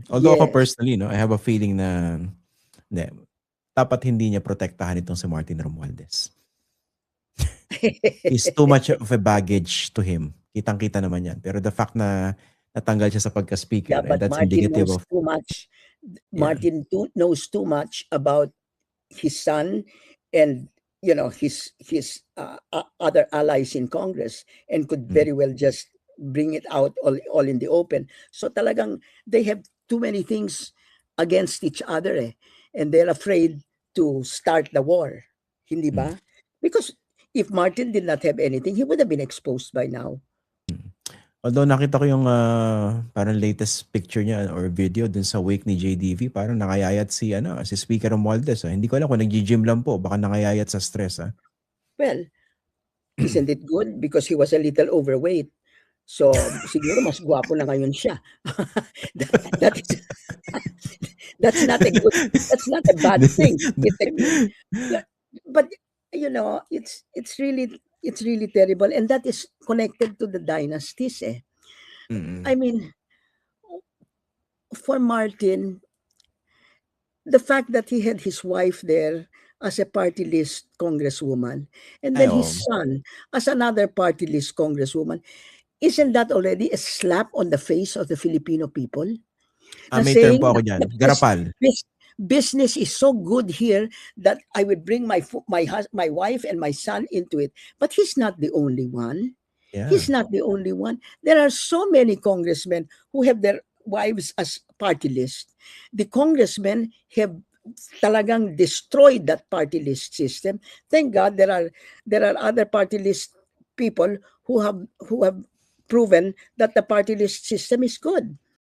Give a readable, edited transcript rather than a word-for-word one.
Although ako Yes. personally, no, I have a feeling na hindi, dapat hindi niya protektahan itong si Martin Romualdez. He's too much of a baggage to him. Kitang-kita naman yan. Pero the fact na natanggal siya sa Yeah, pagka-speaker, but that's Martin indicative knows of, too much. yeah. Knows too much about his son and his other allies in Congress, and could Mm. very well just bring it out all in the open. So talagang they have too many things against each other, and they're afraid to start the war. Hindi Mm. ba? Because if Martin did not have anything, he would have been exposed by now. Mm. Although nakita ko yung parang latest picture niya or video dun sa wake ni JDV, parang nakayayat si Speaker Romualdez. Hindi ko alam kung nagji-gym lang po, baka nakayayat sa stress. Well, isn't it good? Because he was a little overweight. So, siguro mas gwapo na ngayon siya. that, that is that's not a good, that's not a bad thing. It's a good, yeah, but it's really terrible, and that is connected to the dynasties. Mm. I mean, for Martin, the fact that he had his wife there as a party list congresswoman, and Ay, then his oo. son as another party list congresswoman, isn't that already a slap on the face of the Filipino people? Na May term saying po ako that diyan, garapal. business is so good here that I would bring my wife and my son into it. But he's not the only one. Yeah. He's not the only one. There are so many congressmen who have their wives as party list. The congressmen have talagang destroyed that party list system. Thank God there are other party list people who have proven that the party list system is good.